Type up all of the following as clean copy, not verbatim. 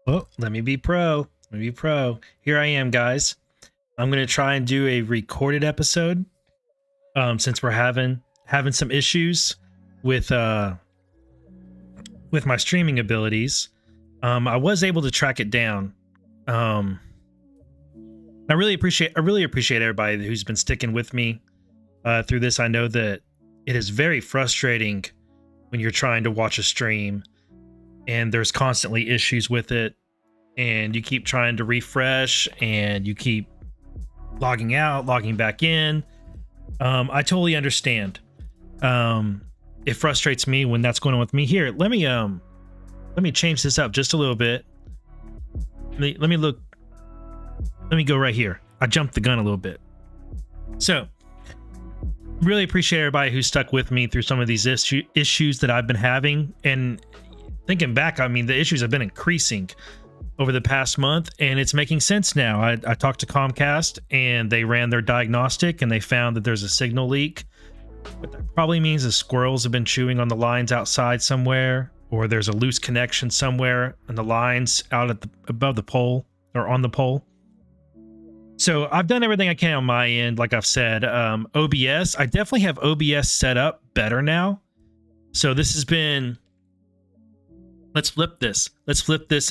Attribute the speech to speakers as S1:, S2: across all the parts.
S1: Oh, let me be pro. Let me be pro. Here I am, guys. I'm gonna try and do a recorded episode. Since we're having some issues with my streaming abilities. I was able to track it down. I really appreciate everybody who's been sticking with me through this. I know that it is very frustrating when you're trying to watch a stream and there's constantly issues with it, and you keep trying to refresh and you keep logging out, logging back in. I totally understand. It frustrates me when that's going on with me. Here, let me change this up just a little bit. Let me go right here. I jumped the gun a little bit. So really appreciate everybody who stuck with me through some of these issues that I've been having. And thinking back, I mean, the issues have been increasing over the past month, and it's making sense now. I talked to Comcast and they ran their diagnostic and they found that there's a signal leak. What that probably means is squirrels have been chewing on the lines outside somewhere, or there's a loose connection somewhere in the lines out at above the pole or on the pole. So I've done everything I can on my end. Like I've said, OBS, I definitely have OBS set up better now. So this has been, let's flip this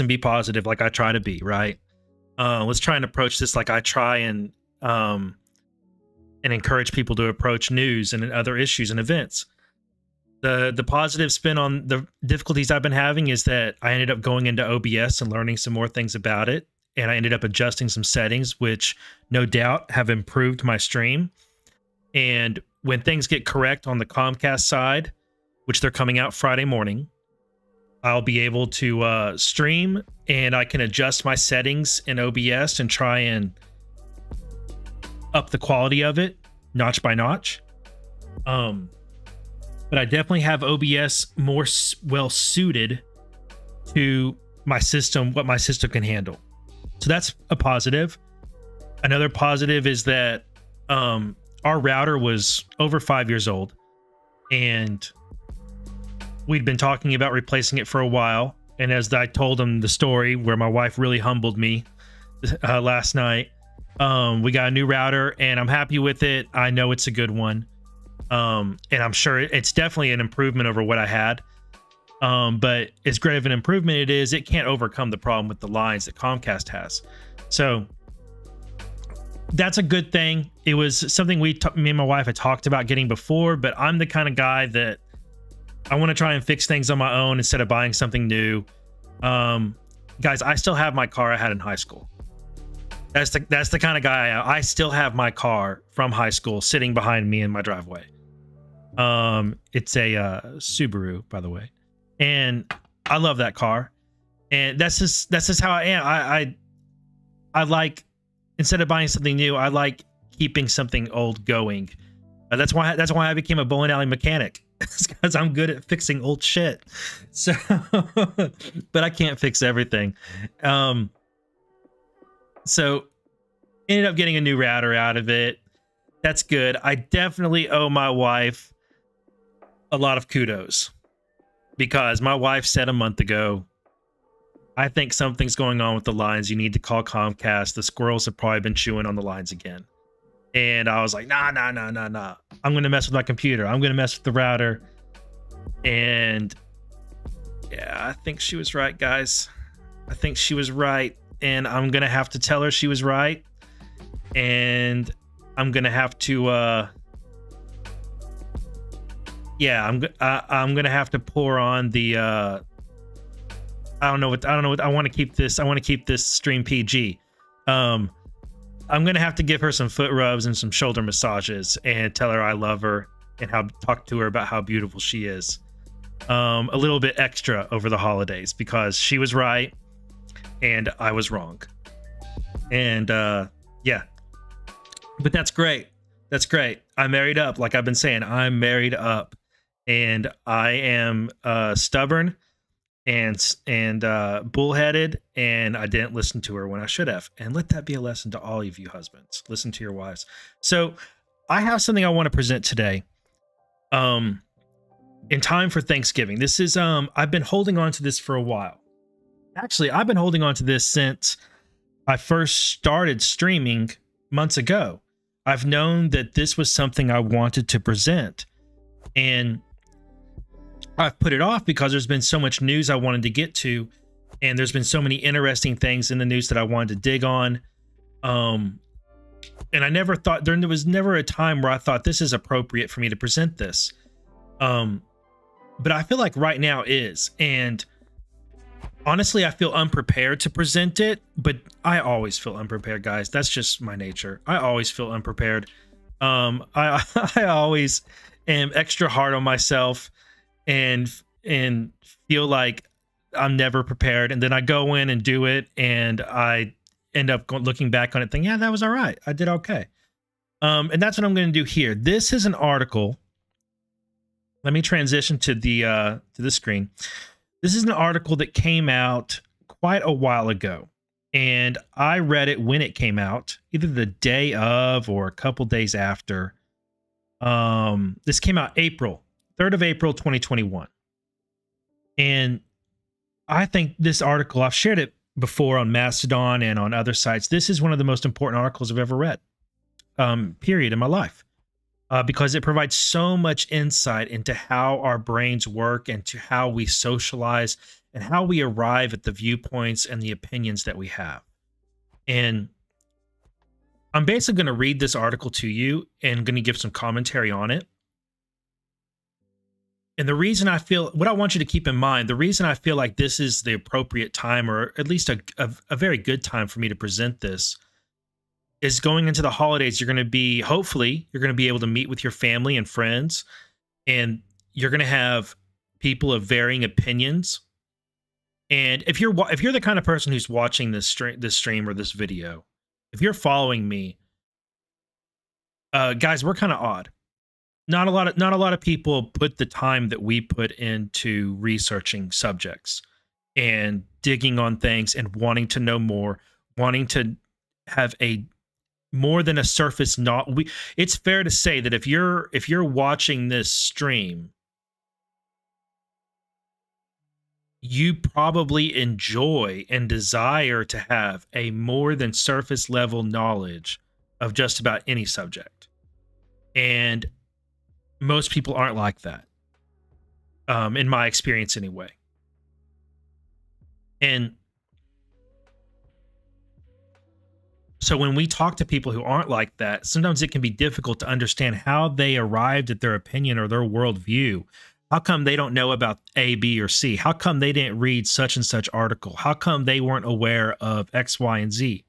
S1: and be positive like I try to be, right? Let's try and approach this like I try and encourage people to approach news and other issues and events. The positive spin on the difficulties I've been having is that I ended up going into OBS and learning some more things about it. And I ended up adjusting some settings, which no doubt have improved my stream. And when things get correct on the Comcast side, which they're coming out Friday morning, I'll be able to stream, and I can adjust my settings in OBS and try and up the quality of it notch by notch. But I definitely have OBS more well suited to my system, what my system can handle. So that's a positive. Another positive is that our router was over 5 years old, and we'd been talking about replacing it for a while. And as I told him the story where my wife really humbled me last night, we got a new router and I'm happy with it. I know it's a good one. And I'm sure it's definitely an improvement over what I had. But as great of an improvement it is, it can't overcome the problem with the lines that Comcast has. So that's a good thing. It was something me and my wife had talked about getting before, but I'm the kind of guy that I want to try and fix things on my own instead of buying something new. Guys, I still have my car I had in high school. That's the kind of guy I still have my car from high school sitting behind me in my driveway. It's a Subaru, by the way. And I love that car. And that's just how I am. I like, instead of buying something new, I like keeping something old going. That's why I became a bowling alley mechanic. It's because I'm good at fixing old shit. So, but I can't fix everything. So ended up getting a new router out of it. That's good. I definitely owe my wife a lot of kudos because my wife said a month ago, I think something's going on with the lines. You need to call Comcast. The squirrels have probably been chewing on the lines again. And I was like, nah. I'm going to mess with my computer. I'm going to mess with the router. And yeah, I think she was right, guys. I think she was right. And I'm going to have to tell her she was right. And I'm going to have to, yeah, I'm going to have to pour on the, I don't know what, I want to keep this stream PG. I'm going to have to give her some foot rubs and some shoulder massages and tell her I love her and talk to her about how beautiful she is. A little bit extra over the holidays because she was right and I was wrong. And yeah, but that's great. That's great. I'm married up. Like I've been saying, I'm married up and I am stubborn and bullheaded, and I didn't listen to her when I should have. And let that be a lesson to all of you husbands. Listen to your wives. So I have something I want to present today. In time for Thanksgiving. This is I've been holding on to this for a while. Actually, I've been holding on to this since I first started streaming months ago. I've known that this was something I wanted to present, and I've put it off because there's been so much news I wanted to get to, and there's been so many interesting things in the news that I wanted to dig on. And I never thought there was never a time where I thought this is appropriate for me to present this. But I feel like right now is, and honestly, I feel unprepared to present it, but I always feel unprepared, guys. That's just my nature. I always feel unprepared. I always am extra hard on myself and feel like I'm never prepared. And then I go in and do it, and I end up looking back on it thinking, yeah, that was all right. I did okay. And that's what I'm going to do here. This is an article. Let me transition to the screen. This is an article that came out quite a while ago, and I read it when it came out, either the day of or a couple days after. This came out April 3rd of April 2021, and I think this article, I've shared it before on Mastodon and on other sites. This is one of the most important articles I've ever read, period, in my life. Because it provides so much insight into how our brains work and to how we socialize and how we arrive at the viewpoints and the opinions that we have. And I'm basically going to read this article to you and going to give some commentary on it. And the reason I feel, what I want you to keep in mind, the reason I feel like this is the appropriate time, or at least a very good time for me to present this, is going into the holidays. You're going to be, hopefully, you're going to be able to meet with your family and friends, and you're going to have people of varying opinions. And if you're the kind of person who's watching this stream or this video, if you're following me, guys, we're kind of odd. Not a lot of people put the time that we put into researching subjects and digging on things and wanting to know more, wanting to have a more than a surface it's fair to say that if you're watching this stream, you probably enjoy and desire to have a more than surface level knowledge of just about any subject. And most people aren't like that, in my experience anyway. And so when we talk to people who aren't like that, sometimes it can be difficult to understand how they arrived at their opinion or their worldview. How come they don't know about A, B, or C? How come they didn't read such and such article? How come they weren't aware of X, Y, and Z?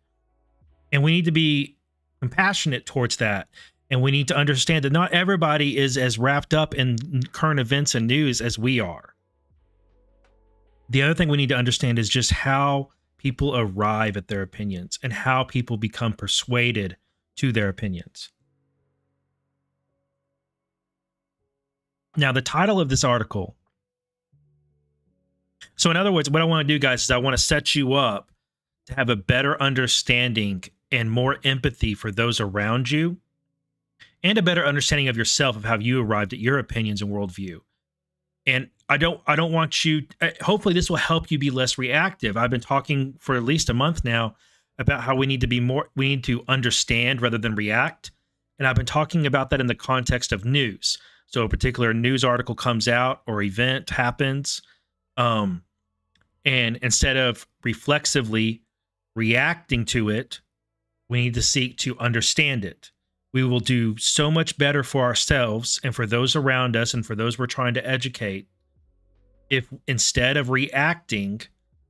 S1: And we need to be compassionate towards that. And we need to understand that not everybody is as wrapped up in current events and news as we are. The other thing we need to understand is just how people arrive at their opinions and how people become persuaded to their opinions. Now, the title of this article. So, in other words, what I want to do, guys, is I want to set you up to have a better understanding and more empathy for those around you, and a better understanding of yourself, of how you arrived at your opinions and worldview. And I don't want you. Hopefully, this will help you be less reactive. I've been talking for at least a month now about how we need to be more. We need to understand rather than react. And I've been talking about that in the context of news. So a particular news article comes out or event happens, and instead of reflexively reacting to it, we need to seek to understand it. We will do so much better for ourselves and for those around us and for those we're trying to educate if instead of reacting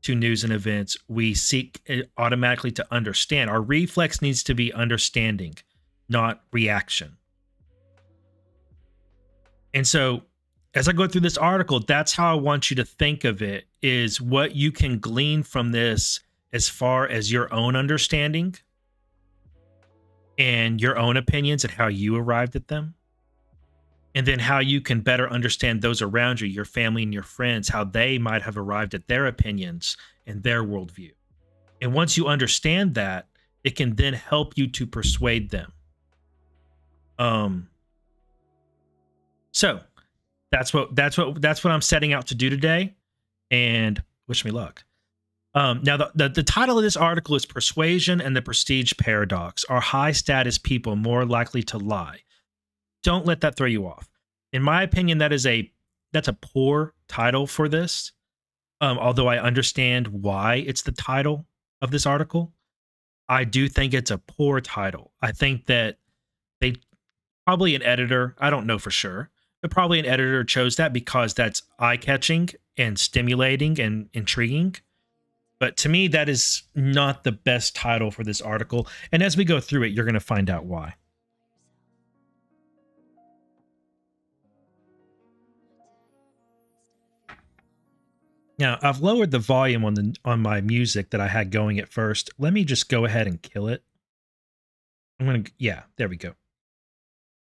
S1: to news and events, we seek automatically to understand. Our reflex needs to be understanding, not reaction. And so as I go through this article, that's how I want you to think of it, is what you can glean from this as far as your own understanding and your own opinions and how you arrived at them. And then how you can better understand those around you, your family and your friends, how they might have arrived at their opinions and their worldview. And once you understand that, it can then help you to persuade them. So that's what I'm setting out to do today, and wish me luck. Now, the title of this article is Persuasion and the Prestige Paradox. Are high status people more likely to lie? Don't let that throw you off. In my opinion, that's a poor title for this. Although I understand why it's the title of this article, I do think it's a poor title. I think that probably an editor, I don't know for sure, but probably an editor chose that because that's eye-catching and stimulating and intriguing. But to me, that is not the best title for this article. And as we go through it, you're going to find out why. Now, I've lowered the volume on my music that I had going at first. Let me just go ahead and kill it. Yeah, there we go.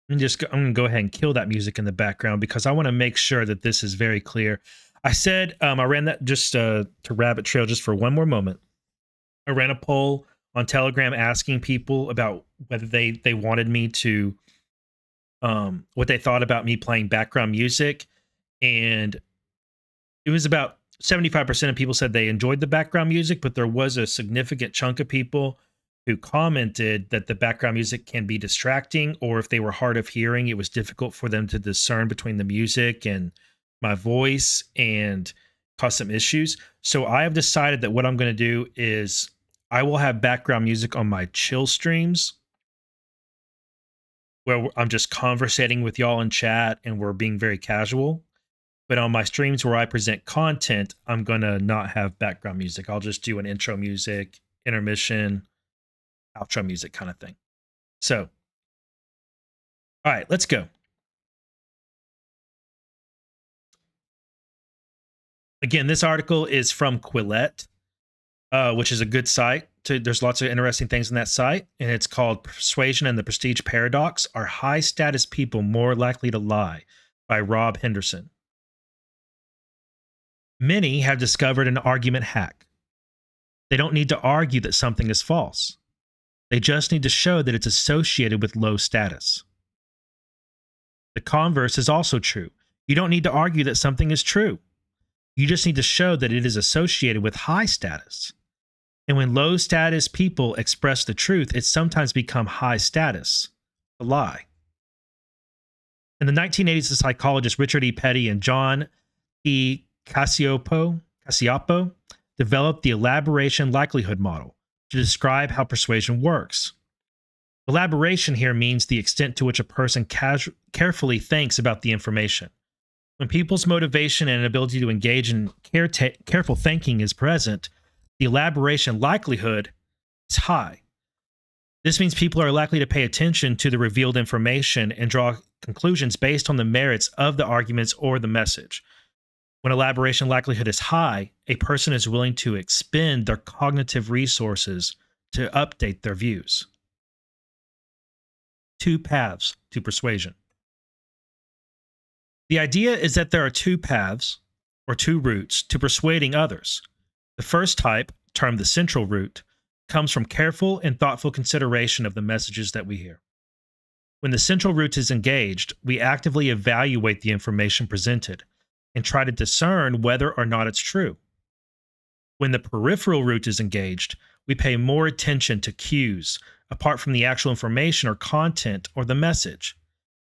S1: I'm going to go ahead and kill that music in the background because I want to make sure that this is very clear. I said, I ran that just to rabbit trail just for one more moment. I ran a poll on Telegram asking people about whether they wanted me to, what they thought about me playing background music. And it was about 75% of people said they enjoyed the background music, but there was a significant chunk of people who commented that the background music can be distracting, or if they were hard of hearing, it was difficult for them to discern between the music and my voice and cause some issues. So I have decided that what I'm going to do is I will have background music on my chill streams where I'm just conversating with y'all in chat and we're being very casual. But on my streams where I present content, I'm going to not have background music. I'll just do an intro music, intermission, outro music kind of thing. So, all right, let's go. Again, this article is from Quillette, which is a good site. There's lots of interesting things in that site, and it's called Persuasion and the Prestige Paradox. Are high status people more likely to lie? By Rob Henderson. Many have discovered an argument hack. They don't need to argue that something is false. They just need to show that it's associated with low status. The converse is also true. You don't need to argue that something is true. You just need to show that it is associated with high status. And when low status people express the truth, it sometimes becomes high status, a lie. In the 1980s, the psychologists Richard E. Petty and John E. Cacioppo developed the elaboration likelihood model to describe how persuasion works. Elaboration here means the extent to which a person carefully thinks about the information. When people's motivation and ability to engage in careful thinking is present, the elaboration likelihood is high. This means people are likely to pay attention to the revealed information and draw conclusions based on the merits of the arguments or the message. When elaboration likelihood is high, a person is willing to expend their cognitive resources to update their views. Two paths to persuasion. The idea is that there are two paths, or two routes, to persuading others. The first type, termed the central route, comes from careful and thoughtful consideration of the messages that we hear. When the central route is engaged, we actively evaluate the information presented and try to discern whether or not it's true. When the peripheral route is engaged, we pay more attention to cues apart from the actual information or content or the message.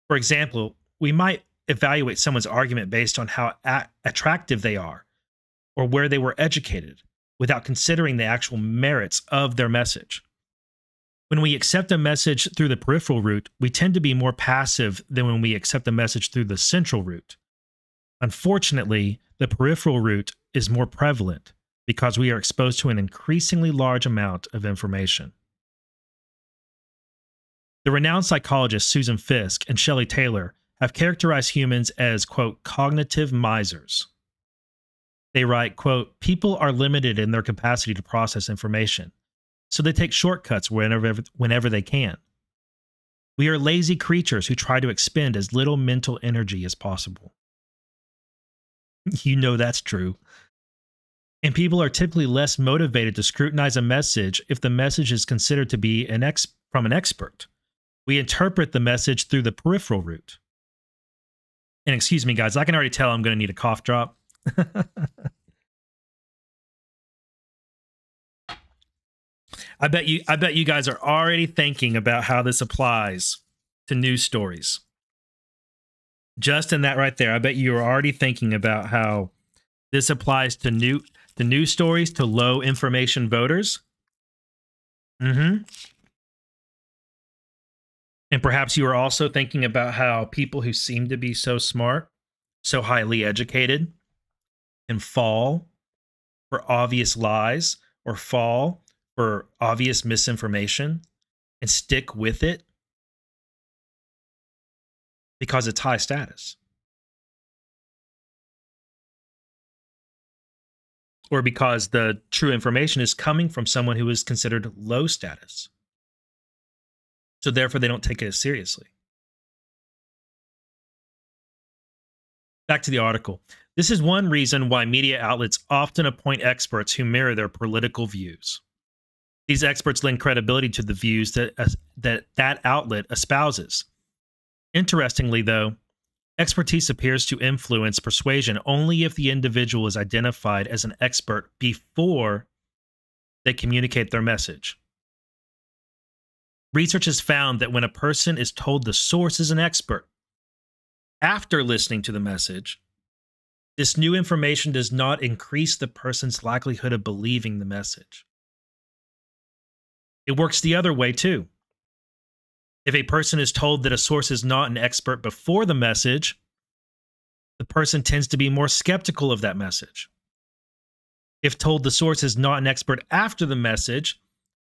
S1: For example, we might evaluate someone's argument based on how attractive they are or where they were educated, without considering the actual merits of their message. When we accept a message through the peripheral route, we tend to be more passive than when we accept a message through the central route. Unfortunately, the peripheral route is more prevalent because we are exposed to an increasingly large amount of information. The renowned psychologists Susan Fiske and Shelley Taylor have characterized humans as, quote, cognitive misers. They write, quote, people are limited in their capacity to process information, so they take shortcuts whenever they can. We are lazy creatures who try to expend as little mental energy as possible. You know that's true. And people are typically less motivated to scrutinize a message if the message is considered to be from an expert. We interpret the message through the peripheral route. And excuse me, guys, I can already tell I'm going to need a cough drop. I bet you guys are already thinking about how this applies to news stories. Just in that right there, I bet you are already thinking about how this applies to news stories to low information voters. And perhaps you are also thinking about how people who seem to be so smart, so highly educated, can fall for obvious lies or fall for obvious misinformation and stick with it because it's high status. Or because the true information is coming from someone who is considered low status. So therefore, they don't take it as seriously. Back to the article. This is one reason why media outlets often appoint experts who mirror their political views. These experts lend credibility to the views that outlet espouses. Interestingly, though, expertise appears to influence persuasion only if the individual is identified as an expert before they communicate their message. Research has found that when a person is told the source is an expert after listening to the message, this new information does not increase the person's likelihood of believing the message. It works the other way too. If a person is told that a source is not an expert before the message, the person tends to be more skeptical of that message. If told the source is not an expert after the message,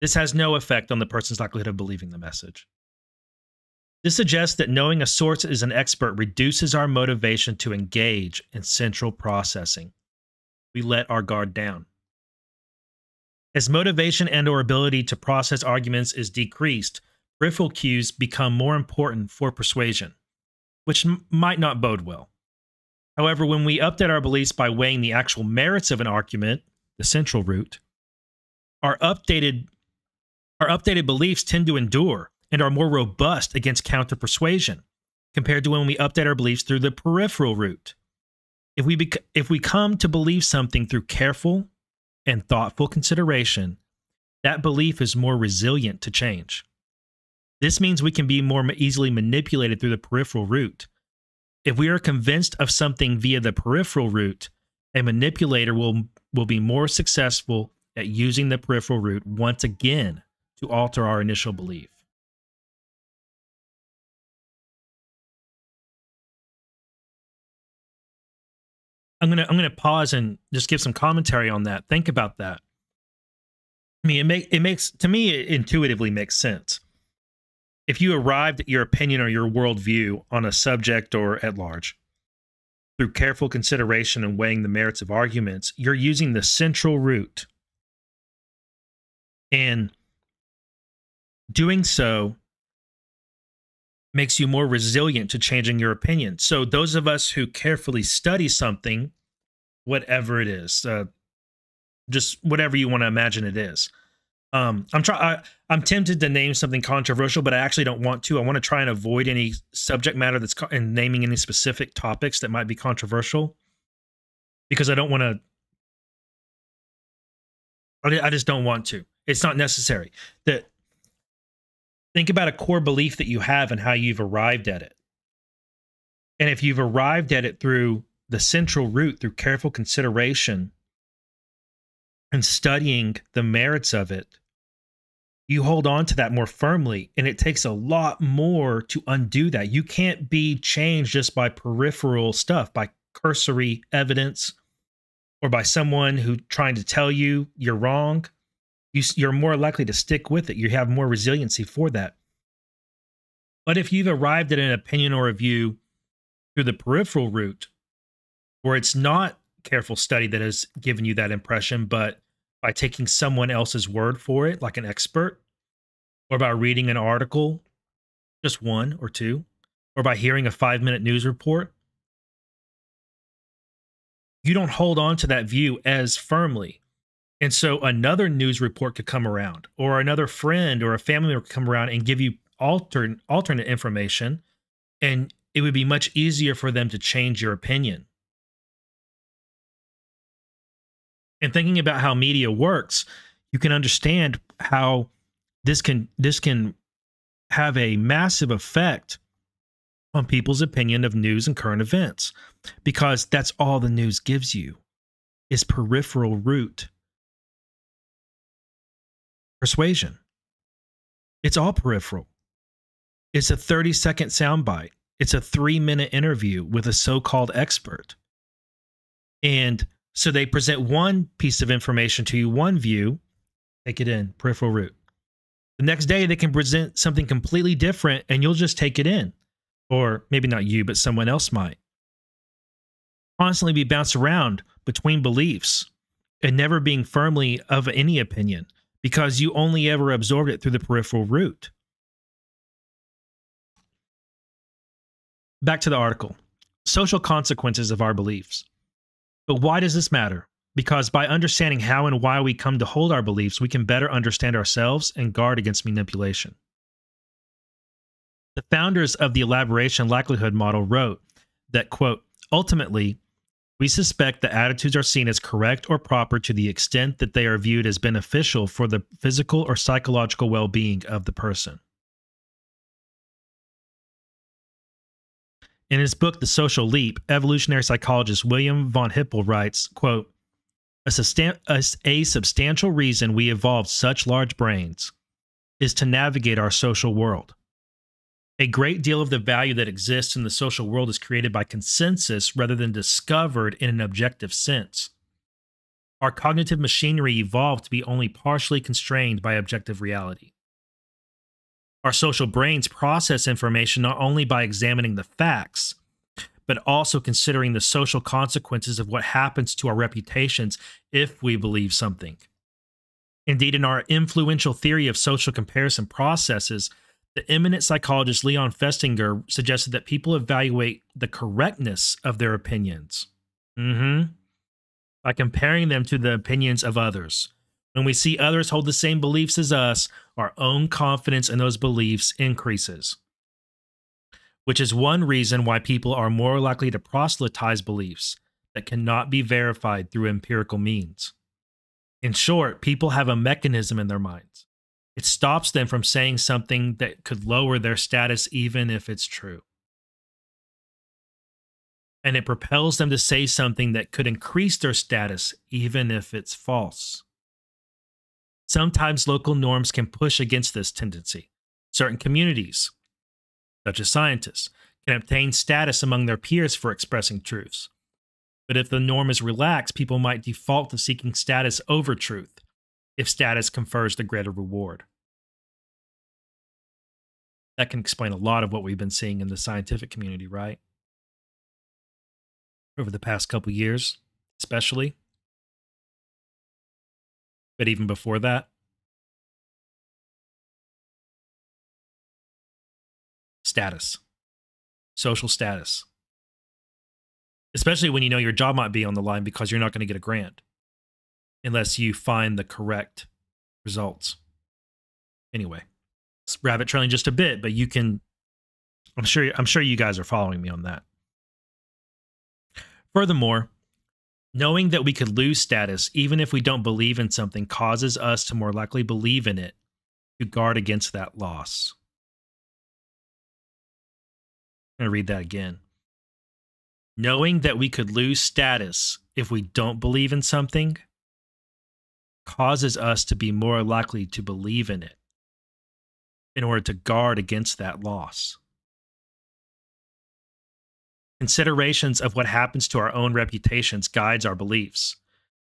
S1: this has no effect on the person's likelihood of believing the message. This suggests that knowing a source is an expert reduces our motivation to engage in central processing. We let our guard down. As motivation and/or ability to process arguments is decreased, peripheral cues become more important for persuasion, which might not bode well. However, when we update our beliefs by weighing the actual merits of an argument, the central route, our updated beliefs tend to endure and are more robust against counter-persuasion compared to when we update our beliefs through the peripheral route. If we come to believe something through careful and thoughtful consideration, that belief is more resilient to change. This means we can be more easily manipulated through the peripheral route. If we are convinced of something via the peripheral route, a manipulator will be more successful at using the peripheral route once again to alter our initial belief. I'm gonna pause and just give some commentary on that. Think about that. I mean, it makes to me it intuitively makes sense. If you arrived at your opinion or your worldview on a subject or at large through careful consideration and weighing the merits of arguments, you're using the central route. And doing so makes you more resilient to changing your opinion. So those of us who carefully study something, whatever it is, just whatever you want to imagine it is. I'm tempted to name something controversial, but I actually don't want to. I want to try and avoid any subject matter and naming any specific topics that might be controversial, because I don't want to. I just don't want to. It's not necessary. That Think about a core belief that you have and how you've arrived at it. And if you've arrived at it through the central root, through careful consideration and studying the merits of it, you hold on to that more firmly, and it takes a lot more to undo that. You can't be changed just by peripheral stuff, by cursory evidence, or by someone who trying to tell you you're wrong. You're more likely to stick with it. You have more resiliency for that. But if you've arrived at an opinion or a view through the peripheral route, where it's not careful study that has given you that impression, but by taking someone else's word for it, like an expert, or by reading an article, just one or two, or by hearing a 5-minute news report, you don't hold on to that view as firmly. And so another news report could come around, or another friend or a family member could come around and give you alternate information, and it would be much easier for them to change your opinion. And thinking about how media works, you can understand how this can have a massive effect on people's opinion of news and current events, because that's all the news gives you is peripheral root persuasion. It's all peripheral. It's a 30-second soundbite. It's a 3-minute interview with a so-called expert. And so they present one piece of information to you, one view, take it in, peripheral root. The next day, they can present something completely different, and you'll just take it in. Or maybe not you, but someone else might. Constantly be bounced around between beliefs and never being firmly of any opinion, because you only ever absorbed it through the peripheral root. Back to the article. Social consequences of our beliefs. But why does this matter? Because by understanding how and why we come to hold our beliefs, we can better understand ourselves and guard against manipulation. The founders of the elaboration likelihood model wrote that, quote, ultimately, we suspect that attitudes are seen as correct or proper to the extent that they are viewed as beneficial for the physical or psychological well-being of the person. In his book, The Social Leap, evolutionary psychologist William von Hippel writes, quote, a substantial reason we evolved such large brains is to navigate our social world. A great deal of the value that exists in the social world is created by consensus rather than discovered in an objective sense. Our cognitive machinery evolved to be only partially constrained by objective reality. Our social brains process information not only by examining the facts, but also considering the social consequences of what happens to our reputations if we believe something. Indeed, in our influential theory of social comparison processes, the eminent psychologist Leon Festinger suggested that people evaluate the correctness of their opinions by comparing them to the opinions of others. When we see others hold the same beliefs as us, our own confidence in those beliefs increases, which is one reason why people are more likely to proselytize beliefs that cannot be verified through empirical means. In short, people have a mechanism in their minds. It stops them from saying something that could lower their status even if it's true. And it propels them to say something that could increase their status even if it's false. Sometimes local norms can push against this tendency. Certain communities, such as scientists, can obtain status among their peers for expressing truths. But if the norm is relaxed, people might default to seeking status over truth, if status confers the greater reward. That can explain a lot of what we've been seeing in the scientific community, right? Over the past couple years, especially. But even before that. status, social status, especially when you know your job might be on the line because you're not going to get a grant unless you find the correct results. Anyway, it's rabbit trailing just a bit, but you can, I'm sure you guys are following me on that. Furthermore, knowing that we could lose status even if we don't believe in something causes us to more likely believe in it to guard against that loss. I'm going to read that again. Knowing that we could lose status if we don't believe in something causes us to be more likely to believe in it in order to guard against that loss. Considerations of what happens to our own reputations guides our beliefs,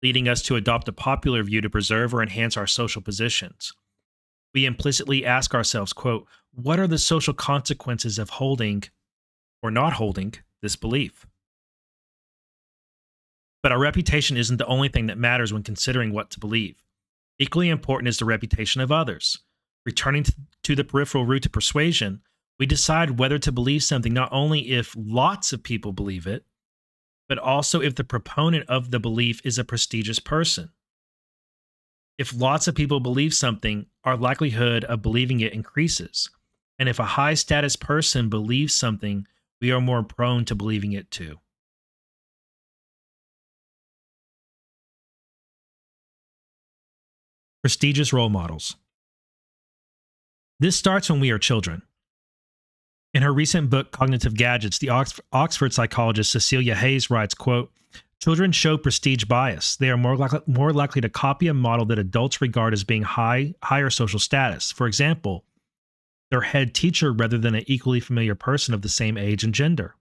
S1: leading us to adopt a popular view to preserve or enhance our social positions. We implicitly ask ourselves, quote, what are the social consequences of holding or not holding this belief? But our reputation isn't the only thing that matters when considering what to believe. Equally important is the reputation of others. Returning to the peripheral route to persuasion, we decide whether to believe something not only if lots of people believe it, but also if the proponent of the belief is a prestigious person. If lots of people believe something, our likelihood of believing it increases. And if a high status person believes something, we are more prone to believing it too. Prestigious role models. This starts when we are children. In her recent book, Cognitive Gadgets, the Oxford psychologist Cecilia Hayes writes, quote, children show prestige bias. They are more likely to copy a model that adults regard as being higher social status. For example, their head teacher rather than an equally familiar person of the same age and gender.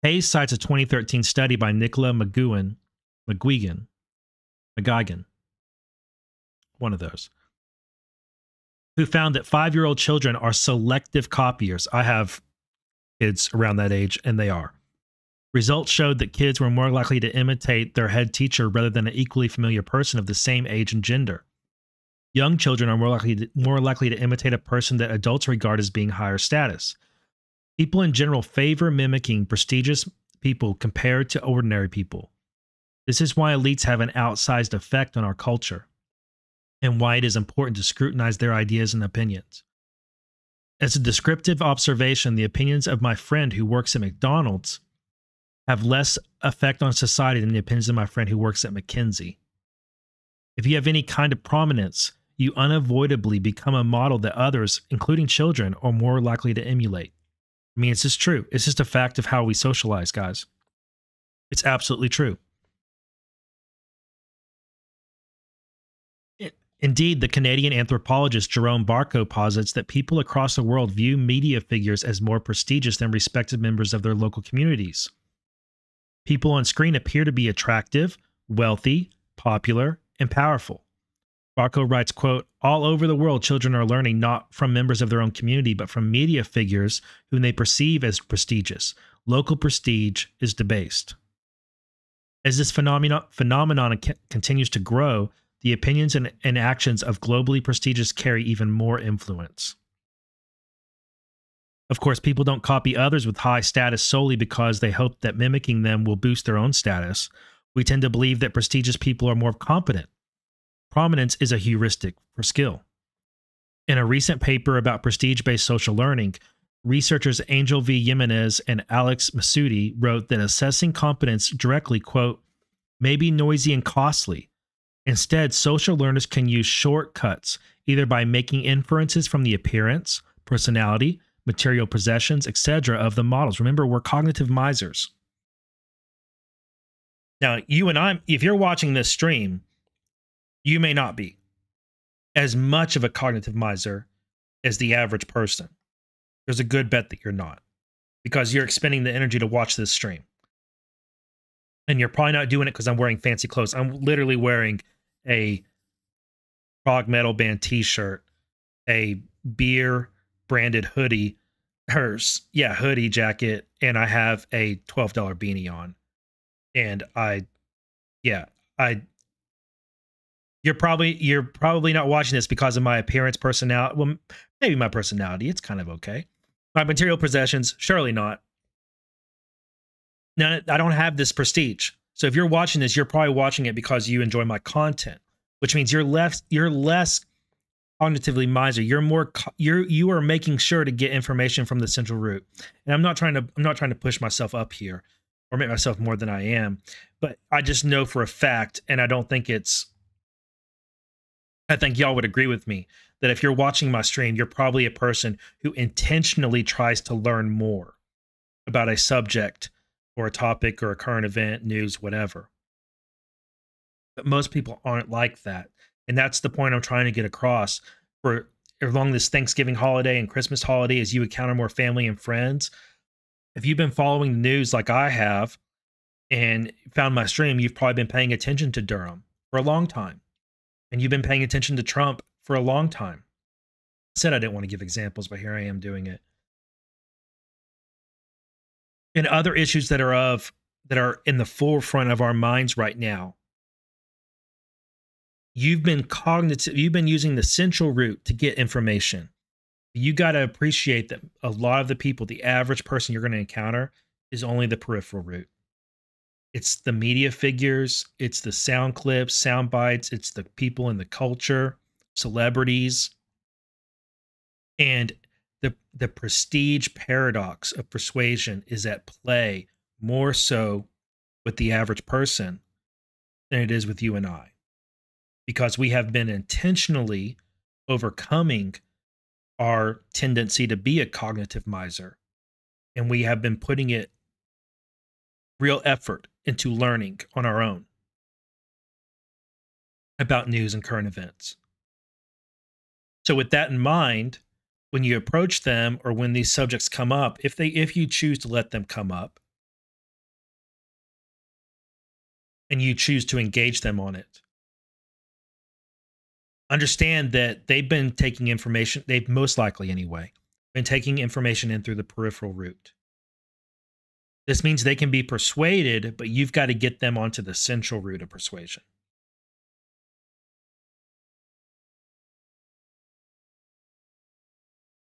S1: Hayes cites a 2013 study by Nicola McGuigan, one of those, who found that 5-year-old children are selective copiers. I have kids around that age, and they are. Results showed that kids were more likely to imitate their head teacher rather than an equally familiar person of the same age and gender. Young children are more likely to imitate a person that adults regard as being higher status. People in general favor mimicking prestigious people compared to ordinary people. This is why elites have an outsized effect on our culture, and why it is important to scrutinize their ideas and opinions. As a descriptive observation, the opinions of my friend who works at McDonald's have less effect on society than the opinions of my friend who works at McKinsey. If you have any kind of prominence, you unavoidably become a model that others, including children, are more likely to emulate. I mean, it's just true. It's just a fact of how we socialize, guys. It's absolutely true. Indeed, the Canadian anthropologist Jerome Barco posits that people across the world view media figures as more prestigious than respected members of their local communities. People on screen appear to be attractive, wealthy, popular, and powerful. Barco writes, quote, all over the world, children are learning not from members of their own community, but from media figures whom they perceive as prestigious. Local prestige is debased. As this phenomenon continues to grow, the opinions and actions of globally prestigious carry even more influence. Of course, people don't copy others with high status solely because they hope that mimicking them will boost their own status. We tend to believe that prestigious people are more competent. Prominence is a heuristic for skill. In a recent paper about prestige-based social learning, researchers Angel V. Jimenez and Alex Masudi wrote that assessing competence directly, quote, may be noisy and costly. Instead, social learners can use shortcuts, either by making inferences from the appearance, personality, material possessions, etc. of the models. Remember, we're cognitive misers. Now, you and I, if you're watching this stream, you may not be as much of a cognitive miser as the average person. There's a good bet that you're not, because you're expending the energy to watch this stream. And you're probably not doing it because I'm wearing fancy clothes. I'm literally wearing a prog metal band t-shirt, a beer branded hoodie, hoodie jacket, and I have a $12 beanie on. And you're probably not watching this because of my appearance, personality. Well, maybe my personality. It's kind of okay. My material possessions, surely not. Now, I don't have this prestige. So if you're watching this, you're probably watching it because you enjoy my content, which means you're less cognitively miser. You are making sure to get information from the central root. And I'm not trying to push myself up here or make myself more than I am, but I just know for a fact, and I think y'all would agree with me that if you're watching my stream, you're probably a person who intentionally tries to learn more about a subject or a topic or a current event, news, whatever. But most people aren't like that. And that's the point I'm trying to get across for along this Thanksgiving holiday and Christmas holiday as you encounter more family and friends. If you've been following the news like I have and found my stream, you've probably been paying attention to Durham for a long time. And you've been paying attention to Trump for a long time. I said I didn't want to give examples, but here I am doing it. And other issues that are in the forefront of our minds right now. You've been using the central route to get information. You got to appreciate that a lot of the people, the average person you're going to encounter, is only the peripheral route. It's the media figures, it's the sound clips, sound bites, it's the people in the culture, celebrities, and the prestige paradox of persuasion is at play more so with the average person than it is with you and I, because we have been intentionally overcoming our tendency to be a cognitive miser, and we have been putting it real effort into learning on our own about news and current events. So with that in mind, when you approach them or when these subjects come up, if you choose to let them come up and you choose to engage them on it, understand that they've most likely anyway, been taking information in through the peripheral route. This means they can be persuaded, but you've got to get them onto the central route of persuasion.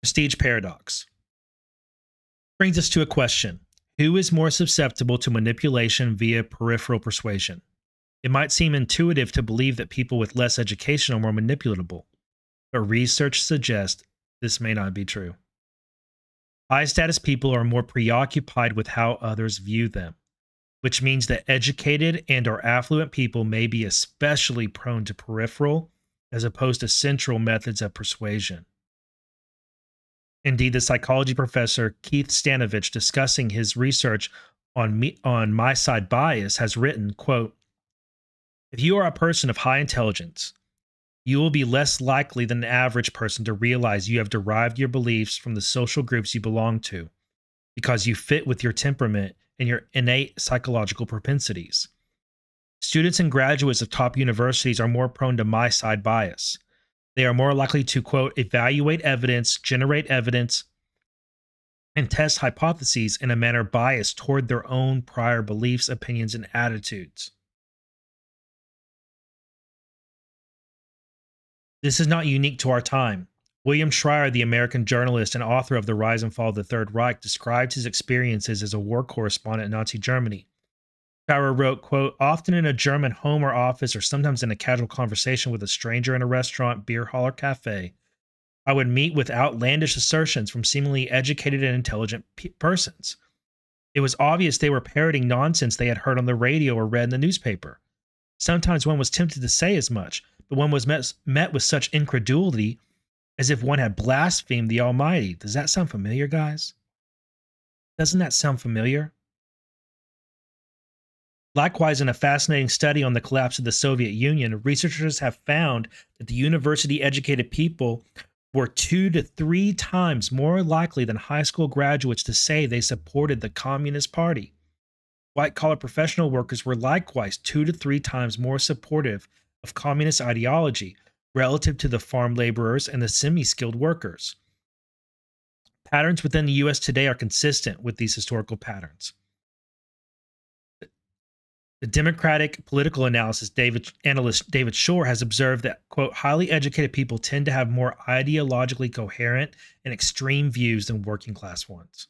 S1: Prestige paradox brings us to a question. Who is more susceptible to manipulation via peripheral persuasion? It might seem intuitive to believe that people with less education are more manipulatable, but research suggests this may not be true. High status people are more preoccupied with how others view them, which means that educated and or affluent people may be especially prone to peripheral as opposed to central methods of persuasion. Indeed, the psychology professor Keith Stanovich, discussing his research on my side bias, has written, quote, "If you are a person of high intelligence, you will be less likely than the average person to realize you have derived your beliefs from the social groups you belong to, because you fit with your temperament and your innate psychological propensities. Students and graduates of top universities are more prone to my side bias. They are more likely to, quote, evaluate evidence, generate evidence, and test hypotheses in a manner biased toward their own prior beliefs, opinions, and attitudes." This is not unique to our time. William Schreier, the American journalist and author of The Rise and Fall of the Third Reich, described his experiences as a war correspondent in Nazi Germany. Schreier wrote, quote, "Often in a German home or office, or sometimes in a casual conversation with a stranger in a restaurant, beer hall, or cafe, I would meet with outlandish assertions from seemingly educated and intelligent persons. It was obvious they were parroting nonsense they had heard on the radio or read in the newspaper. Sometimes one was tempted to say as much, but one was met with such incredulity as if one had blasphemed the Almighty." Does that sound familiar, guys? Doesn't that sound familiar? Likewise, in a fascinating study on the collapse of the Soviet Union, researchers have found that the university-educated people were 2 to 3 times more likely than high school graduates to say they supported the Communist Party. White-collar professional workers were likewise 2 to 3 times more supportive of communist ideology relative to the farm laborers and the semi-skilled workers. Patterns within the U.S. today are consistent with these historical patterns. The Democratic political analyst David Shore has observed that, quote, highly educated people tend to have more ideologically coherent and extreme views than working class ones.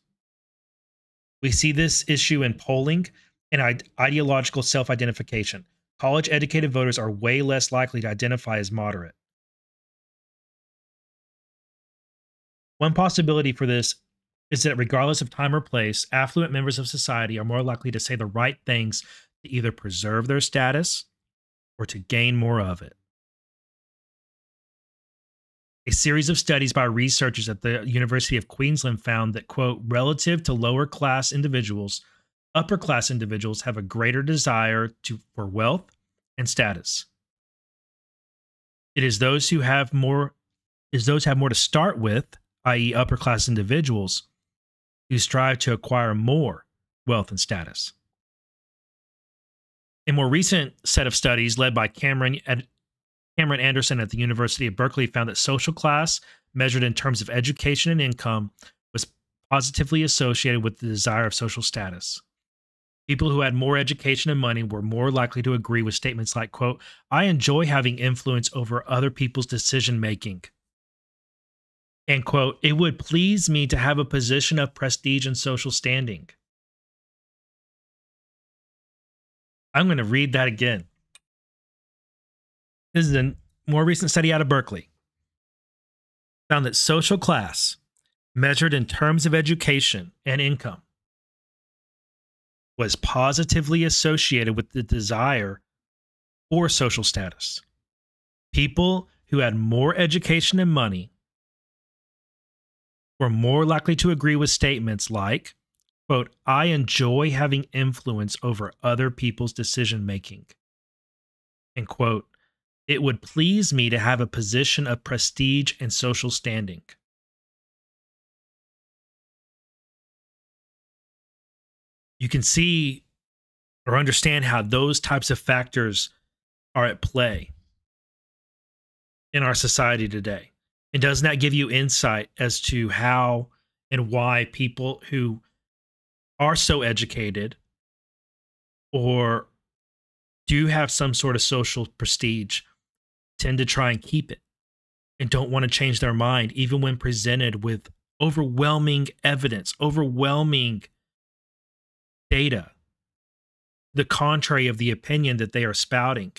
S1: We see this issue in polling and ideological self identification. College educated voters are way less likely to identify as moderate. One possibility for this is that, regardless of time or place, affluent members of society are more likely to say the right things to either preserve their status or to gain more of it. A series of studies by researchers at the University of Queensland found that, quote, relative to lower class individuals, upper class individuals have a greater desire for wealth and status. It is those who have more to start with, i.e., upper class individuals, who strive to acquire more wealth and status. A more recent set of studies led by Cameron Anderson at the University of Berkeley found that social class, measured in terms of education and income, was positively associated with the desire of social status. People who had more education and money were more likely to agree with statements like, quote, I enjoy having influence over other people's decision making. And, quote, it would please me to have a position of prestige and social standing. I'm going to read that again. This is a more recent study out of Berkeley. Found that social class, measured in terms of education and income, was positively associated with the desire for social status. People who had more education and money were more likely to agree with statements like, quote, I enjoy having influence over other people's decision making. And, quote, it would please me to have a position of prestige and social standing. You can see or understand how those types of factors are at play in our society today. And doesn't that give you insight as to how and why people who are so educated or do have some sort of social prestige tend to try and keep it and don't want to change their mind, even when presented with overwhelming evidence, overwhelming data, the contrary of the opinion that they are spouting?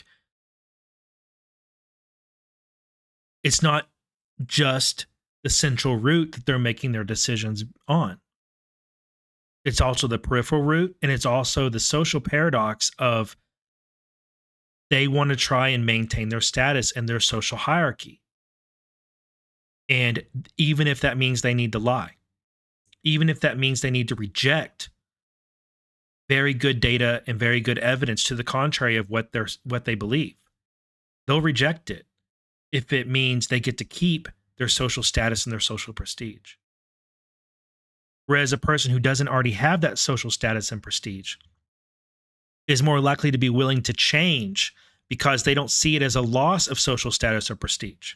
S1: It's not just the central route that they're making their decisions on. It's also the peripheral route, and it's also the social paradox of they want to try and maintain their status and their social hierarchy. And even if that means they need to lie, even if that means they need to reject very good data and very good evidence to the contrary of what they believe, they'll reject it if it means they get to keep their social status and their social prestige. Whereas a person who doesn't already have that social status and prestige is more likely to be willing to change because they don't see it as a loss of social status or prestige.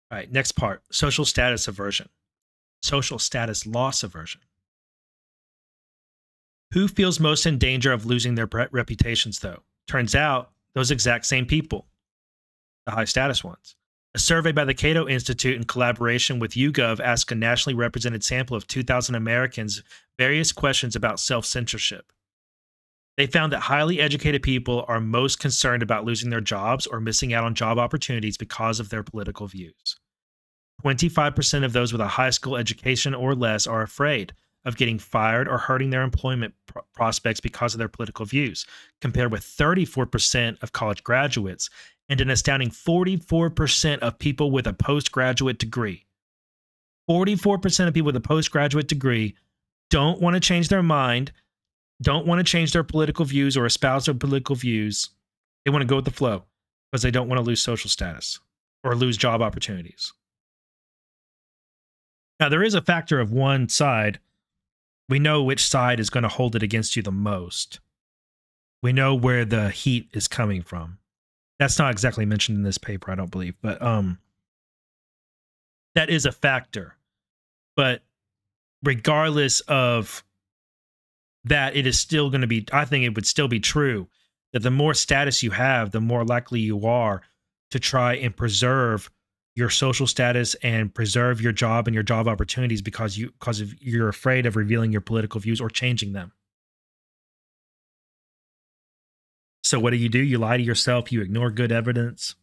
S1: All right, next part, social status aversion. Social status loss aversion. Who feels most in danger of losing their reputations, though? Turns out, those exact same people, the high status ones. A survey by the Cato Institute in collaboration with YouGov asked a nationally represented sample of 2,000 Americans various questions about self-censorship. They found that highly educated people are most concerned about losing their jobs or missing out on job opportunities because of their political views. 25% of those with a high school education or less are afraid of getting fired or hurting their employment prospects because of their political views, compared with 34% of college graduates and an astounding 44% of people with a postgraduate degree. 44% of people with a postgraduate degree don't want to change their mind, don't want to change their political views or espouse their political views. They want to go with the flow because they don't want to lose social status or lose job opportunities. Now, there is a factor of one side. We know which side is going to hold it against you the most. We know where the heat is coming from. That's not exactly mentioned in this paper, I don't believe, but that is a factor. But regardless of that, it is still going to be, I think it would still be true that the more status you have, the more likely you are to try and preserve your social status and preserve your job and your job opportunities because you're afraid of revealing your political views or changing them. So what do? You lie to yourself, you ignore good evidence.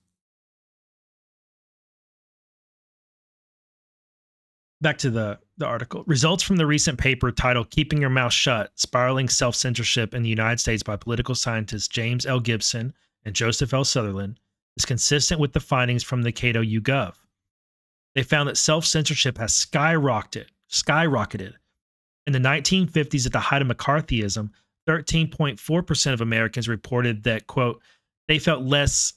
S1: Back to the article. Results from the recent paper titled Keeping Your Mouth Shut: Spiraling Self-Censorship in the United States by political scientists James L. Gibson and Joseph L. Sutherland is consistent with the findings from the Cato YouGov. They found that self-censorship has skyrocketed. In the 1950s, at the height of McCarthyism, 13.4% of Americans reported that, quote, they felt less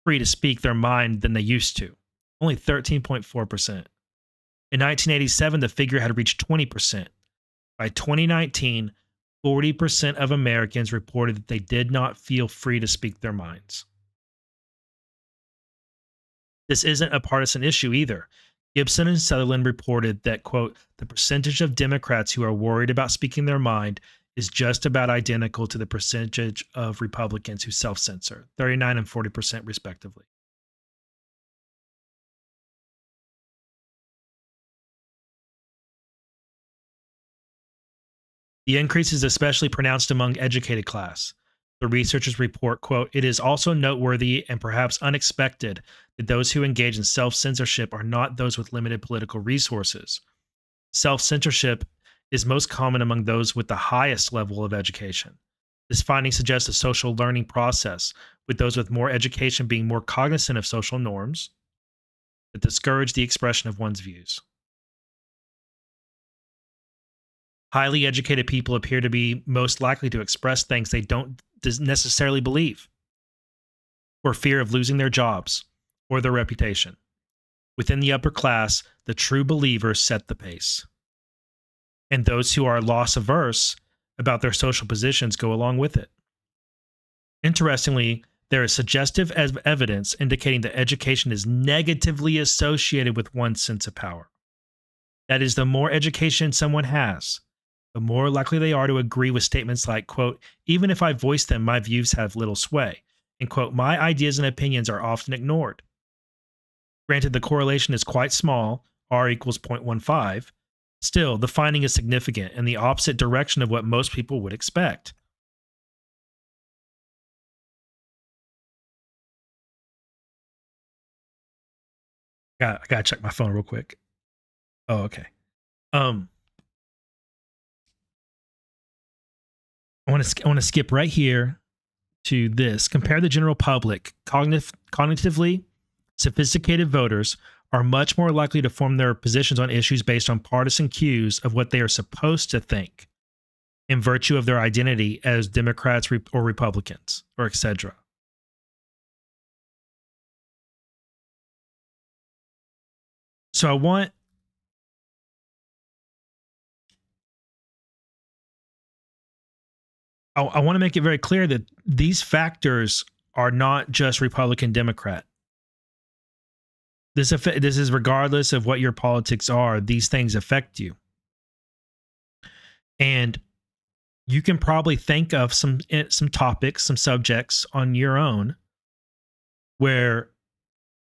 S1: free to speak their mind than they used to. Only 13.4%. In 1987, the figure had reached 20%. By 2019, 40% of Americans reported that they did not feel free to speak their minds. This isn't a partisan issue either. Gibson and Sutherland reported that, quote, the percentage of Democrats who are worried about speaking their mind is just about identical to the percentage of Republicans who self-censor, 39 and 40% respectively. The increase is especially pronounced among educated class. The researchers report, quote, it is also noteworthy and perhaps unexpected that those who engage in self-censorship are not those with limited political resources. Self-censorship is most common among those with the highest level of education. This finding suggests a social learning process, with those with more education being more cognizant of social norms that discourage the expression of one's views. Highly educated people appear to be most likely to express things they don't necessarily believe, for fear of losing their jobs or their reputation. Within the upper class, the true believers set the pace. And those who are loss averse about their social positions go along with it. Interestingly, there is suggestive evidence indicating that education is negatively associated with one's sense of power. That is, the more education someone has, the more likely they are to agree with statements like, quote, even if I voice them, my views have little sway, and, quote, my ideas and opinions are often ignored. Granted, the correlation is quite small, R equals 0.15. Still, the finding is significant in the opposite direction of what most people would expect. I gotta check my phone real quick. Oh, okay. I want to skip right here to this. Compare the general public. Cognitively sophisticated voters are much more likely to form their positions on issues based on partisan cues of what they are supposed to think in virtue of their identity as Democrats or Republicans, or etc. So I want to make it very clear that these factors are not just Republican, Democrat. This is regardless of what your politics are. These things affect you, and you can probably think of some topics, some subjects on your own where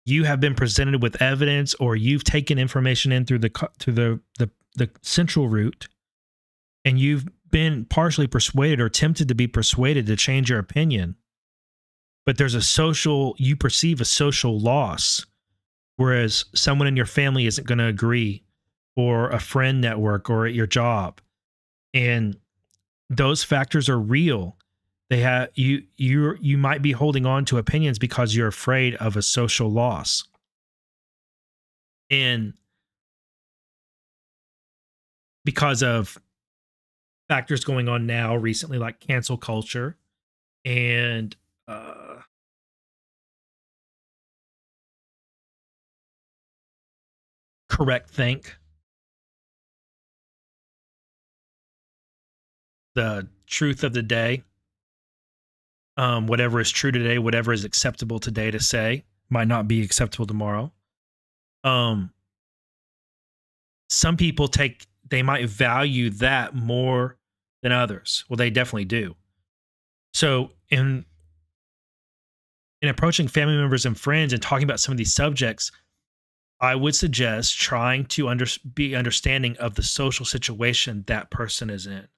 S1: you have been presented with evidence, or you've taken information in through the central route, and you've been partially persuaded or tempted to be persuaded to change your opinion. But there's you perceive a social loss, whereas someone in your family isn't going to agree, or a friend network, or at your job. And those factors are real. They have you might be holding on to opinions because you're afraid of a social loss. And because of factors going on now recently, like cancel culture and correct think, the truth of the day, whatever is true today, whatever is acceptable today to say might not be acceptable tomorrow. Some people take they might value that more than others. Well, they definitely do. So in approaching family members and friends and talking about some of these subjects, I would suggest trying to be understanding of the social situation that person is in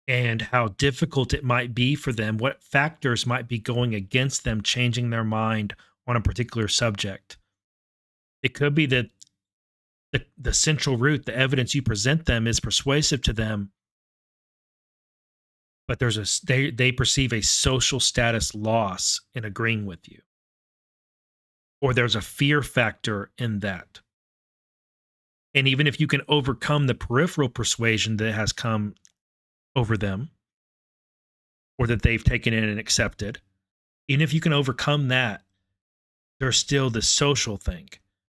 S1: and how difficult it might be for them, what factors might be going against them changing their mind on a particular subject. It could be that the central root, the evidence you present them is persuasive to them, but they perceive a social status loss in agreeing with you. Or there's a fear factor in that. And even if you can overcome the peripheral persuasion that has come over them, or that they've taken in and accepted, even if you can overcome that, there's still the social thing.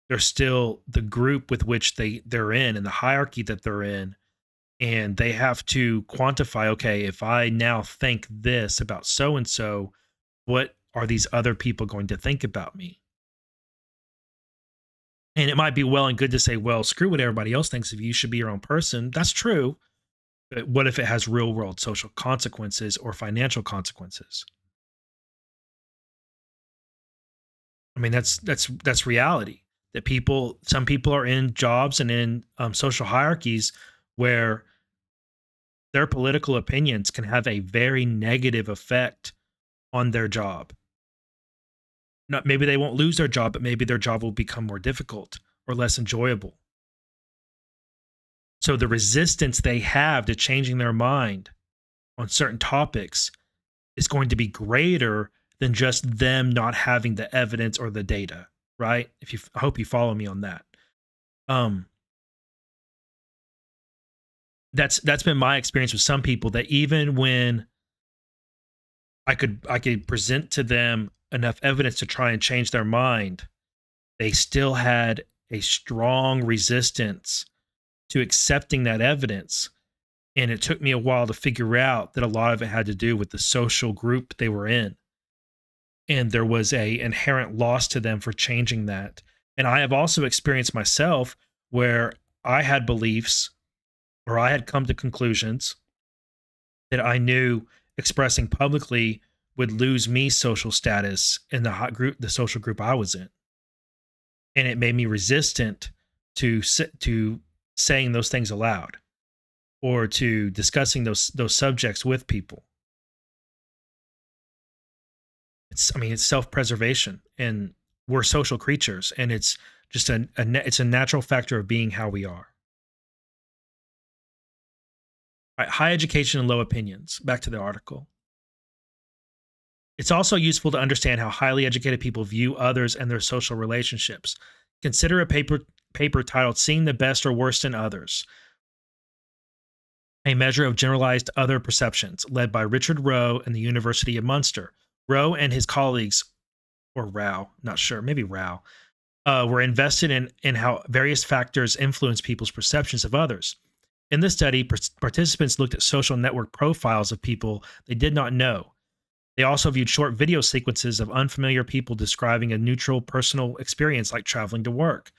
S1: There's still the group with which they're in and the hierarchy that they're in. And they have to quantify, okay, if I now think this about so-and-so, what are these other people going to think about me? And it might be well and good to say, well, screw what everybody else thinks of you. You should be your own person. That's true. But what if it has real world social consequences or financial consequences? I mean, that's reality. That some people are in jobs and in social hierarchies where their political opinions can have a very negative effect on their job. Not, maybe they won't lose their job, but maybe their job will become more difficult or less enjoyable. So the resistance they have to changing their mind on certain topics is going to be greater than just them not having the evidence or the data, right? I hope you follow me on that. That's been my experience with some people, that even when I could present to them enough evidence to try and change their mind, they still had a strong resistance to accepting that evidence. And it took me a while to figure out that a lot of it had to do with the social group they were in. And there was a inherent loss to them for changing that. And I have also experienced myself where I had beliefs, or I had come to conclusions that I knew expressing publicly would lose me social status in the social group I was in. And it made me resistant to saying those things aloud or to discussing those subjects with people. It's self-preservation, and we're social creatures, and it's just it's a natural factor of being how we are. All right, high education and low opinions. Back to the article. It's also useful to understand how highly educated people view others and their social relationships. Consider a paper titled "Seeing the Best or Worst in Others: A Measure of Generalized Other Perceptions," led by Richard Rowe and the University of Munster. Rowe and his colleagues, or Rao, not sure, maybe Rao, were invested in how various factors influence people's perceptions of others. In this study, participants looked at social network profiles of people they did not know. They also viewed short video sequences of unfamiliar people describing a neutral personal experience like traveling to work.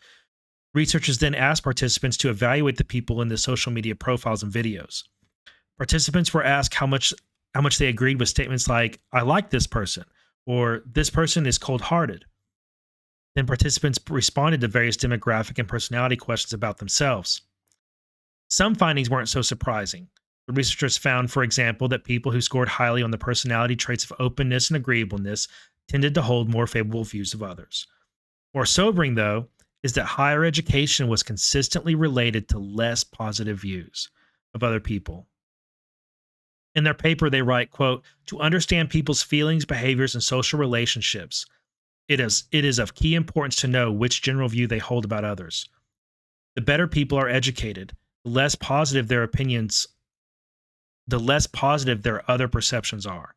S1: Researchers then asked participants to evaluate the people in the social media profiles and videos. Participants were asked how much they agreed with statements like, "I like this person," or "this person is cold-hearted." Then participants responded to various demographic and personality questions about themselves. Some findings weren't so surprising. The researchers found, for example, that people who scored highly on the personality traits of openness and agreeableness tended to hold more favorable views of others. More sobering, though, is that higher education was consistently related to less positive views of other people. In their paper, they write, quote, "To understand people's feelings, behaviors, and social relationships, it is of key importance to know which general view they hold about others. The better people are educated, the less positive their opinions, the less positive their other perceptions are."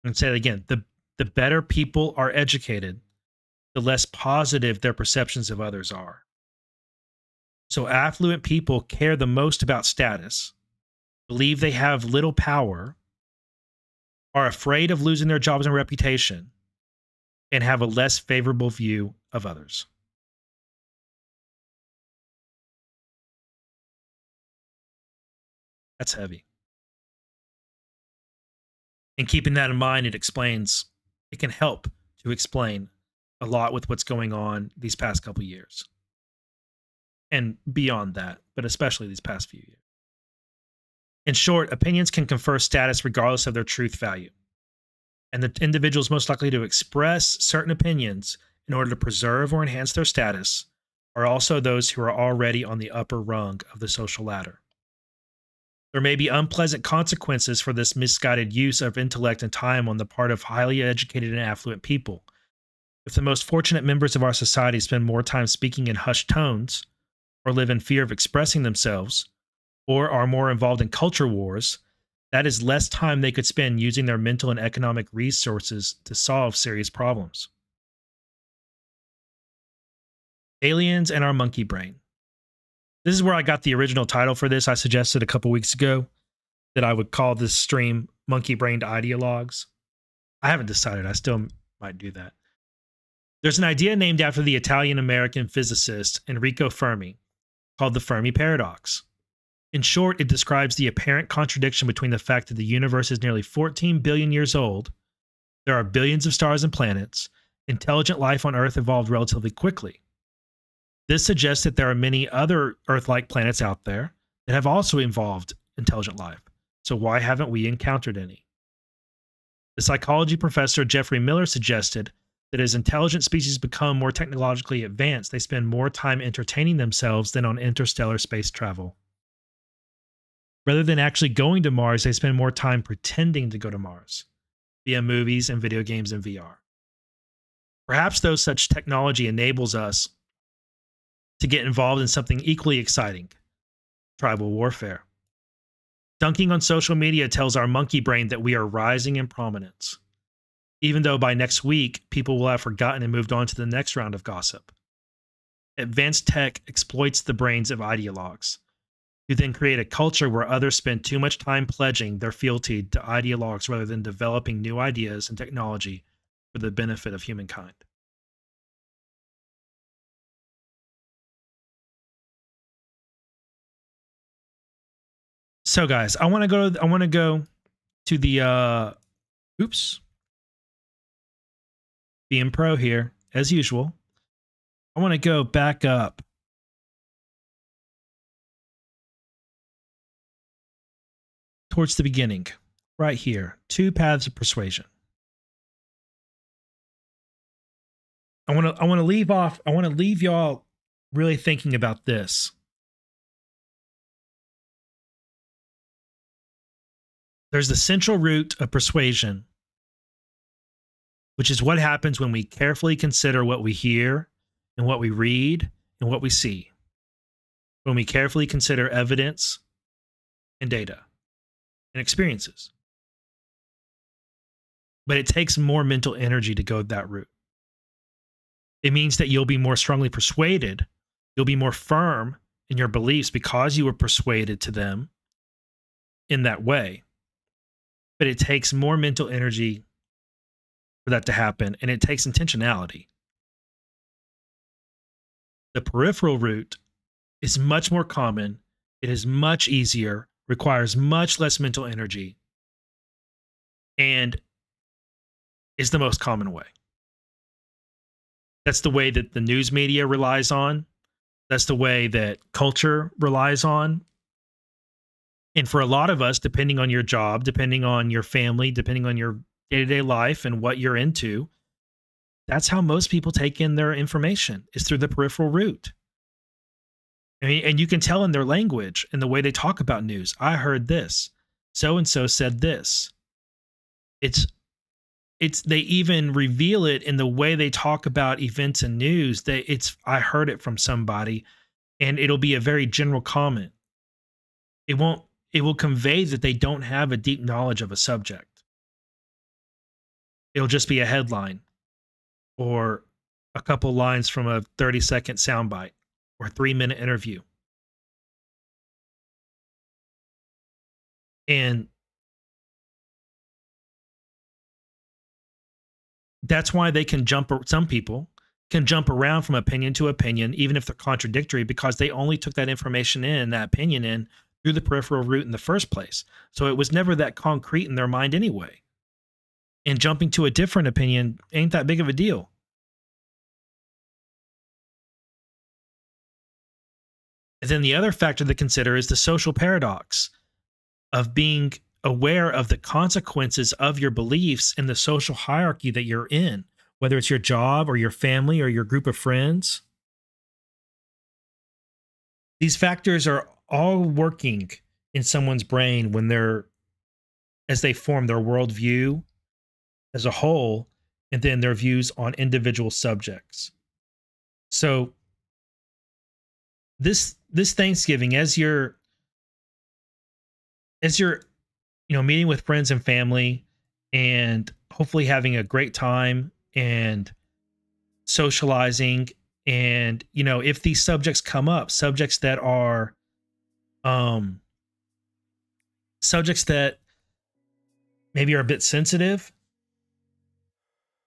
S1: And say it again, the better people are educated, the less positive their perceptions of others are. So affluent people care the most about status, believe they have little power, are afraid of losing their jobs and reputation, and have a less favorable view of others. That's heavy. And keeping that in mind, it can help to explain a lot with what's going on these past couple years and beyond that, but especially these past few years. In short, opinions can confer status regardless of their truth value. And the individuals most likely to express certain opinions in order to preserve or enhance their status are also those who are already on the upper rung of the social ladder. There may be unpleasant consequences for this misguided use of intellect and time on the part of highly educated and affluent people. If the most fortunate members of our society spend more time speaking in hushed tones, or live in fear of expressing themselves, or are more involved in culture wars, that is less time they could spend using their mental and economic resources to solve serious problems. Aliens and our monkey brain. This is where I got the original title for this. I suggested a couple weeks ago that I would call this stream Monkey Brained Ideologues. I haven't decided. I still might do that. There's an idea named after the Italian-American physicist Enrico Fermi called the Fermi paradox. In short, it describes the apparent contradiction between the fact that the universe is nearly 14 billion years old, there are billions of stars and planets, intelligent life on Earth evolved relatively quickly. This suggests that there are many other Earth-like planets out there that have also evolved intelligent life. So why haven't we encountered any? The psychology professor Jeffrey Miller suggested that as intelligent species become more technologically advanced, they spend more time entertaining themselves than on interstellar space travel. Rather than actually going to Mars, they spend more time pretending to go to Mars via movies and video games and VR. Perhaps, though, such technology enables us to get involved in something equally exciting, tribal warfare. Dunking on social media tells our monkey brain that we are rising in prominence, even though by next week, people will have forgotten and moved on to the next round of gossip. Advanced tech exploits the brains of ideologues, who then create a culture where others spend too much time pledging their fealty to ideologues rather than developing new ideas and technology for the benefit of humankind. So, guys, I want to go to the oops. Being pro here, as usual. I want to go back up towards the beginning, right here. 2 paths of persuasion. I want to leave y'all really thinking about this. There's the central root of persuasion, which is what happens when we carefully consider what we hear and what we read and what we see. When we carefully consider evidence and data and experiences. But it takes more mental energy to go that route. It means that you'll be more strongly persuaded. You'll be more firm in your beliefs because you were persuaded to them in that way. But it takes more mental energy for that to happen, and it takes intentionality. The peripheral route is much more common. It is much easier, requires much less mental energy, and is the most common way. That's the way that the news media relies on. That's the way that culture relies on. And for a lot of us, depending on your job, depending on your family, depending on your day-to-day life and what you're into, that's how most people take in their information, is through the peripheral route. I mean, and you can tell in their language and the way they talk about news. I heard this. So-and-so said this. They even reveal it in the way they talk about events and news. I heard it from somebody, and it'll be a very general comment. It will convey that they don't have a deep knowledge of a subject. It'll just be a headline or a couple lines from a 30-second soundbite or 3-minute interview. And that's why some people can jump around from opinion to opinion, even if they're contradictory, because they only took that information in, that opinion in, through the peripheral route in the first place. So it was never that concrete in their mind anyway. And jumping to a different opinion ain't that big of a deal. And then the other factor to consider is the social paradox of being aware of the consequences of your beliefs in the social hierarchy that you're in, whether it's your job or your family or your group of friends. These factors are all working in someone's brain as they form their worldview as a whole, and then their views on individual subjects. So this Thanksgiving, as you're meeting with friends and family and hopefully having a great time and socializing, and if these subjects come up, subjects that are subjects that maybe are a bit sensitive,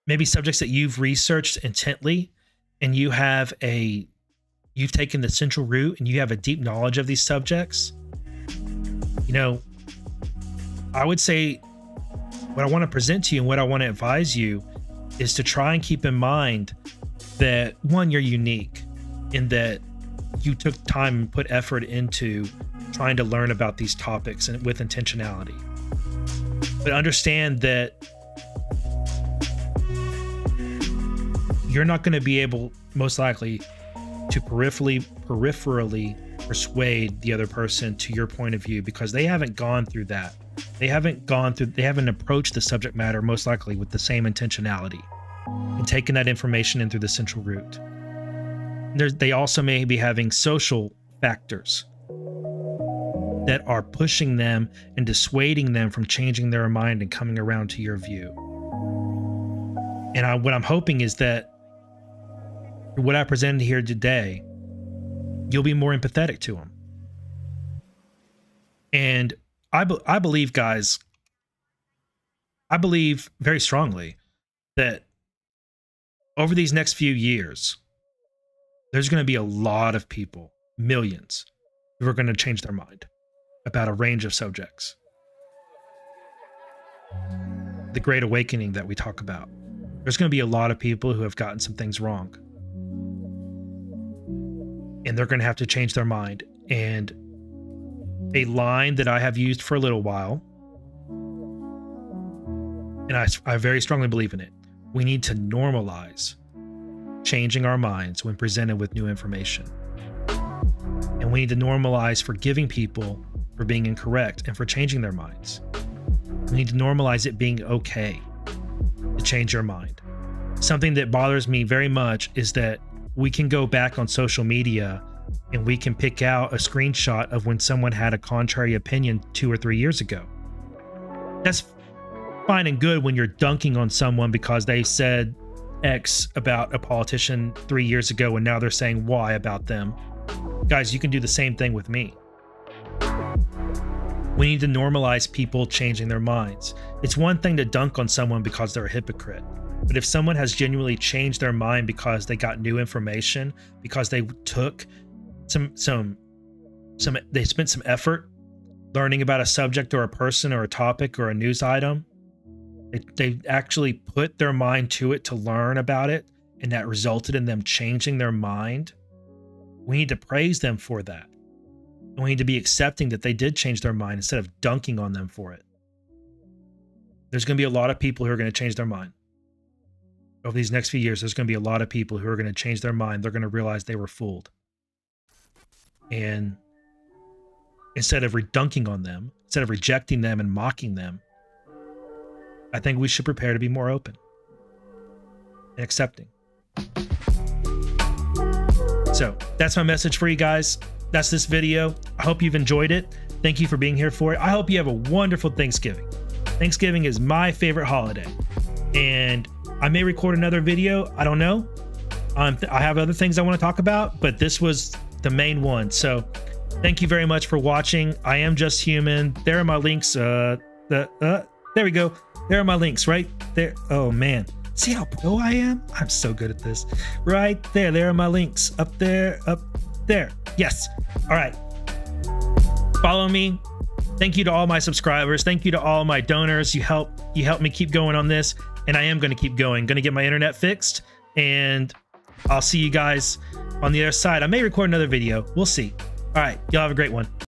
S1: maybe subjects that you've researched intently and you've taken the central route and you have a deep knowledge of these subjects, I would say what I want to present to you and what I want to advise you is to try and keep in mind that, one, you're unique in that you took time and put effort into trying to learn about these topics and with intentionality. But understand that you're not going to be able, most likely, to peripherally persuade the other person to your point of view because they haven't gone through that. They haven't approached the subject matter, most likely, with the same intentionality and taken that information in through the central route. They also may be having social factors that are pushing them and dissuading them from changing their mind and coming around to your view. And what I'm hoping is that what I presented here today, you'll be more empathetic to them. And I believe, guys, I believe very strongly that over these next few years, there's going to be a lot of people, millions, who are going to change their mind about a range of subjects. The Great Awakening that we talk about. There's going to be a lot of people who have gotten some things wrong. And they're going to have to change their mind. And a line that I have used for a little while, and I very strongly believe in it, we need to normalize changing our minds when presented with new information. And we need to normalize forgiving people for being incorrect and for changing their minds. We need to normalize it being okay to change your mind. Something that bothers me very much is that we can go back on social media and we can pick out a screenshot of when someone had a contrary opinion 2 or 3 years ago. That's fine and good when you're dunking on someone because they said X about a politician 3 years ago and now they're saying Y about them. Guys, you can do the same thing with me. We need to normalize people changing their minds. It's one thing to dunk on someone because they're a hypocrite. But if someone has genuinely changed their mind because they got new information, because they took they spent some effort learning about a subject or a person or a topic or a news item, they actually put their mind to it to learn about it, and that resulted in them changing their mind, we need to praise them for that. And we need to be accepting that they did change their mind instead of dunking on them for it. There's going to be a lot of people who are going to change their mind. Over these next few years, there's going to be a lot of people who are going to change their mind. They're going to realize they were fooled. And instead of dunking on them, instead of rejecting them and mocking them, I think we should prepare to be more open and accepting. So that's my message for you guys. That's this video. I hope you've enjoyed it. Thank you for being here for it. I hope you have a wonderful Thanksgiving. Thanksgiving is my favorite holiday. And I may record another video. I don't know. I have other things I want to talk about, but this was the main one. So thank you very much for watching. I am just human. There are my links. There we go. There are my links right there. Oh man. See how pro I am? I'm so good at this. Right there. There are my links. Up there. Up there. Yes. All right. Follow me. Thank you to all my subscribers. Thank you to all my donors. You help me keep going on this, and I am going to keep going. Going to get my internet fixed, and I'll see you guys on the other side. I may record another video. We'll see. All right, y'all have a great one.